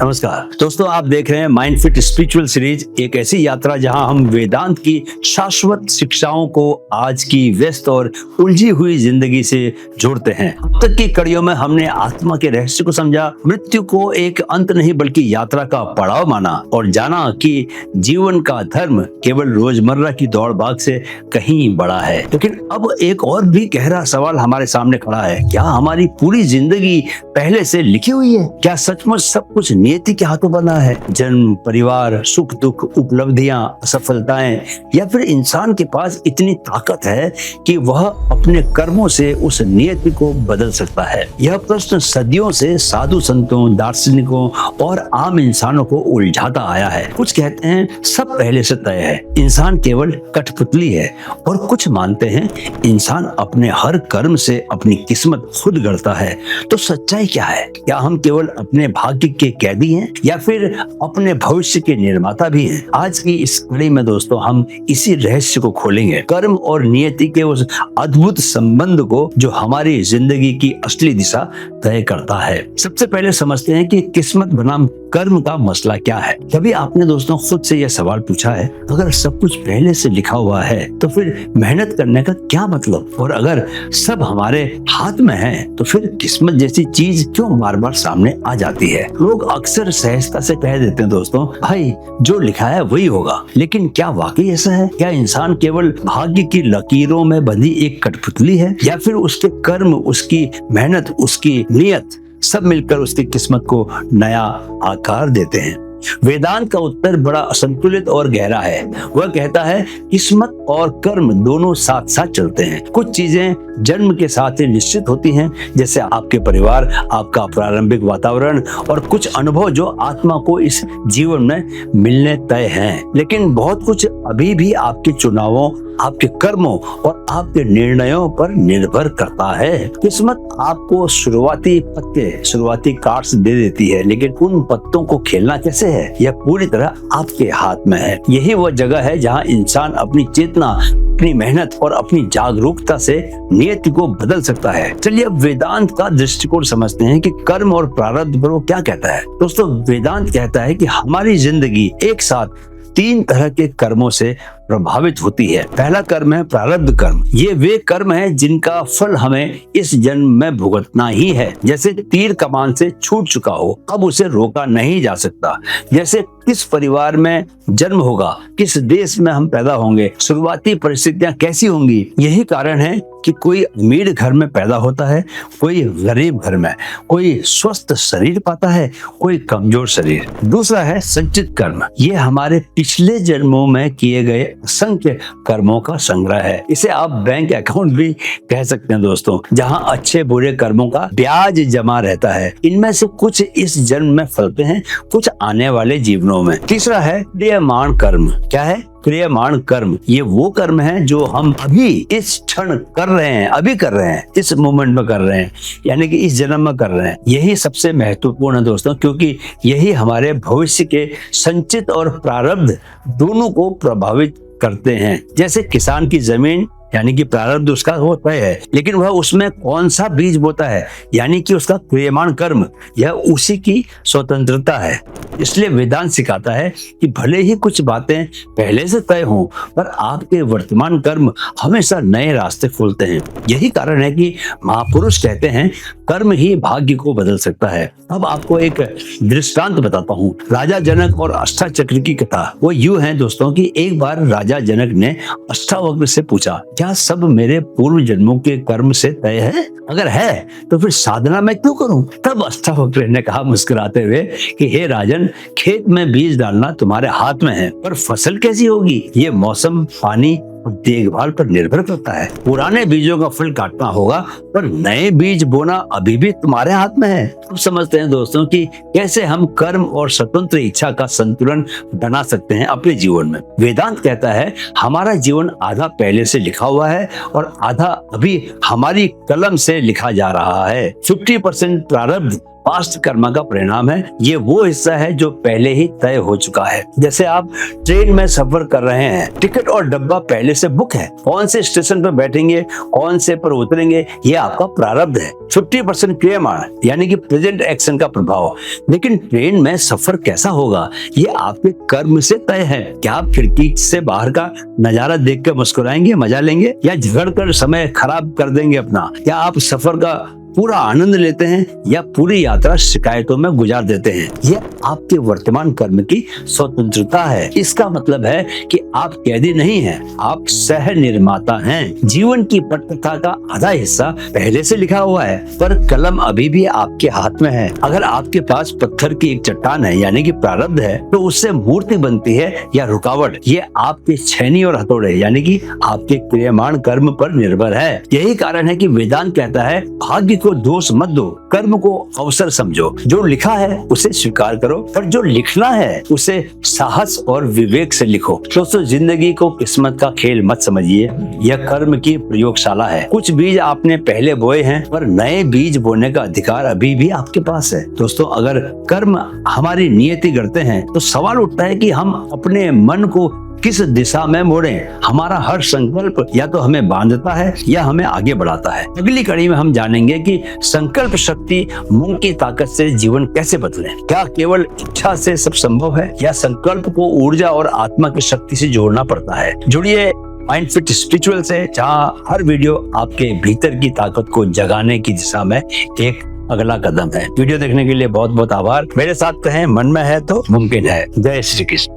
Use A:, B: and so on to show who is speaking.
A: नमस्कार दोस्तों, आप देख रहे हैं माइंड फिट स्पिरिचुअल सीरीज, एक ऐसी यात्रा जहां हम वेदांत की शाश्वत शिक्षाओं को आज की व्यस्त और उलझी हुई जिंदगी से जोड़ते हैं। अब तक की कड़ियों में हमने आत्मा के रहस्य को समझा, मृत्यु को एक अंत नहीं बल्कि यात्रा का पड़ाव माना और जाना कि जीवन का धर्म केवल रोजमर्रा की दौड़ भाग से कहीं बड़ा है। लेकिन अब एक और भी गहरा सवाल हमारे सामने खड़ा है, क्या हमारी पूरी जिंदगी पहले से लिखी हुई है? क्या सचमुच सब कुछ नियति के हाथों बना है? जन्म, परिवार, सुख दुख, उपलब्धियां, असफलताएं, या फिर इंसान के पास इतनी ताकत है कि वह अपने कर्मों से उस नियति को बदल सकता है? यह प्रश्न सदियों से साधु संतों, दार्शनिकों और आम इंसानों को उलझाता आया है। कुछ कहते हैं सब पहले से तय है, इंसान केवल कठपुतली है, और कुछ मानते हैं इंसान अपने हर कर्म से अपनी किस्मत खुद गढ़ता है। तो सच्चाई क्या है? क्या हम केवल अपने भाग्य के कैदी हैं या फिर अपने भविष्य के निर्माता भी हैं? आज की इस कड़ी में दोस्तों हम इसी रहस्य को खोलेंगे, कर्म और नियति के उस अद्भुत संबंध को जो हमारी जिंदगी की असली दिशा तय करता है। सबसे पहले समझते हैं कि किस्मत बनाम कर्म का मसला क्या है। कभी आपने दोस्तों खुद से यह सवाल पूछा है, अगर सब कुछ पहले से लिखा हुआ है तो फिर मेहनत करने का क्या मतलब? और अगर सब हमारे हाथ में है तो फिर किस्मत जैसी चीज क्यों बार बार सामने आ जाती है? लोग अक्सर सहजता से कह देते हैं दोस्तों, भाई जो लिखा है वही होगा। लेकिन क्या वाकई ऐसा है? क्या इंसान केवल भाग्य की लकीरों में बंधी एक कठपुतली है, या फिर उसके कर्म, उसकी मेहनत, उसकी नियत सब मिलकर उसकी किस्मत को नया आकार देते हैं? वेदांत का उत्तर बड़ा असंतुलित और गहरा है। वह कहता है किस्मत और कर्म दोनों साथ साथ चलते हैं। कुछ चीजें जन्म के साथ ही निश्चित होती हैं, जैसे आपके परिवार, आपका प्रारंभिक वातावरण और कुछ अनुभव जो आत्मा को इस जीवन में मिलने तय हैं। लेकिन बहुत कुछ अभी भी आपके चुनावों, आपके कर्मों और आपके निर्णयों पर निर्भर करता है। किस्मत आपको शुरुआती पत्ते, शुरुआती कार्ड्स दे देती है, लेकिन उन पत्तों को खेलना कैसे है, यह पूरी तरह आपके हाथ में है। यही वह जगह है जहां इंसान अपनी चेतना, अपनी मेहनत और अपनी जागरूकता से नियति को बदल सकता है। चलिए अब वेदांत का दृष्टिकोण समझते हैं कि कर्म और प्रारब्ध पर वो क्या कहता है। दोस्तों, वेदांत कहता है कि हमारी जिंदगी एक साथ 3 तरह के कर्मों से प्रभावित होती है। पहला कर्म है प्रारब्ध कर्म। ये वे कर्म हैं जिनका फल हमें इस जन्म में भुगतना ही है। जैसे तीर कमान से छूट चुका हो, अब उसे रोका नहीं जा सकता। जैसे किस परिवार में जन्म होगा, किस देश में हम पैदा होंगे, शुरुआती परिस्थितियां कैसी होंगी। यही कारण है कि कोई अमीर घर में पैदा होता है, कोई गरीब घर में, कोई स्वस्थ शरीर पाता है, कोई कमजोर शरीर। दूसरा है संचित कर्म। ये हमारे पिछले जन्मों में किए गए असंख्य कर्मों का संग्रह है। इसे आप बैंक अकाउंट भी कह सकते हैं दोस्तों, जहां अच्छे बुरे कर्मों का ब्याज जमा रहता है। इनमें से कुछ इस जन्म में फलते हैं, कुछ आने वाले जीवनों में। तीसरा है क्रियमाण कर्म। क्या है क्रियमाण कर्म? ये वो कर्म है जो हम अभी इस क्षण कर रहे हैं, अभी कर रहे हैं, इस मोमेंट में कर रहे हैं, यानी कि इस जन्म में कर रहे हैं। यही सबसे महत्वपूर्ण है दोस्तों, क्योंकि यही हमारे भविष्य के संचित और प्रारब्ध दोनों को प्रभावित करते हैं। जैसे किसान की जमीन, यानी कि प्रारब्ध उसका वो तय है, लेकिन वह उसमें कौन सा बीज बोता है, यानी कि उसका क्रियमाण कर्म, यह उसी की स्वतंत्रता है। इसलिए वेदांत सिखाता है कि भले ही कुछ बातें पहले से तय हों, पर आपके वर्तमान कर्म हमेशा नए रास्ते खोलते हैं। यही कारण है कि महापुरुष कहते हैं कर्म ही भाग्य को बदल सकता है। अब आपको एक दृष्टांत बताता हूँ। राजा जनक और अष्टाचक्र की कथा। वो यूं है दोस्तों कि एक बार राजा जनक ने अष्टावक्र से पूछा, क्या सब मेरे पूर्व जन्मों के कर्म से तय है? अगर है तो फिर साधना मैं क्यों करूं? तब अष्टावक्र ने कहा मुस्कुराते हुए कि हे राजन, खेत में बीज डालना तुम्हारे हाथ में है, पर फसल कैसी होगी ये मौसम, पानी और देखभाल पर निर्भर करता है। पुराने बीजों का फल काटना होगा, पर नए बीज बोना अभी भी तुम्हारे हाथ में है। अब समझते हैं दोस्तों कि कैसे हम कर्म और स्वतंत्र इच्छा का संतुलन बना सकते हैं अपने जीवन में। वेदांत कहता है हमारा जीवन आधा पहले से लिखा हुआ है और आधा अभी हमारी कलम से लिखा जा रहा है। 50% प्रारब्ध पास्ट कर्म का परिणाम है। ये वो हिस्सा है जो पहले ही तय हो चुका है। जैसे आप ट्रेन में सफर कर रहे हैं, टिकट और डब्बा पहले से बुक है। कौन से स्टेशन पर बैठेंगे, कौन से पर उतरेंगे, ये आपका प्रारब्ध है। 50% क्रियामाण यानी कि प्रेजेंट एक्शन का प्रभाव। लेकिन ट्रेन में सफर कैसा होगा ये आपके कर्म से तय है। क्या आप खिड़की से बाहर का नजारा देख कर मुस्कुराएंगे, मजा लेंगे, या झगड़ कर समय खराब कर देंगे अपना? क्या आप सफर का पूरा आनंद लेते हैं या पूरी यात्रा शिकायतों में गुजार देते हैं? यह आपके वर्तमान कर्म की स्वतंत्रता है। इसका मतलब है कि आप कैदी नहीं हैं, आप सह निर्माता हैं। जीवन की पटकथा का आधा हिस्सा पहले से लिखा हुआ है, पर कलम अभी भी आपके हाथ में है। अगर आपके पास पत्थर की एक चट्टान है यानी कि प्रारब्ध है, तो उससे मूर्ति बनती है या रुकावट, ये आपके छेनी और हथौड़े यानी कि आपके क्रियमाण कर्म पर निर्भर है। यही कारण है कि वेदांत कहता है भाग्य को दोष मत दो, कर्म को अवसर समझो। जो लिखा है उसे स्वीकार करो, पर जो लिखना है उसे साहस और विवेक से लिखो। दोस्तों, जिंदगी को किस्मत का खेल मत समझिए, यह कर्म की प्रयोगशाला है। कुछ बीज आपने पहले बोए हैं, पर नए बीज बोने का अधिकार अभी भी आपके पास है। दोस्तों, अगर कर्म हमारी नियति करते हैं तो सवाल उठता है कि हम अपने मन को किस दिशा में मोड़ें। हमारा हर संकल्प या तो हमें बांधता है या हमें आगे बढ़ाता है। अगली कड़ी में हम जानेंगे कि संकल्प शक्ति मूंग की ताकत से जीवन कैसे बदले। क्या केवल इच्छा से सब संभव है या संकल्प को ऊर्जा और आत्मा की शक्ति से जोड़ना पड़ता है? जुड़िए माइंड फिट स्पिरिचुअल से, जहाँ हर वीडियो आपके भीतर की ताकत को जगाने की दिशा में एक अगला कदम है। वीडियो देखने के लिए बहुत बहुत आभार। मेरे साथ कहें, मन में है तो मुमकिन है। जय श्री कृष्ण।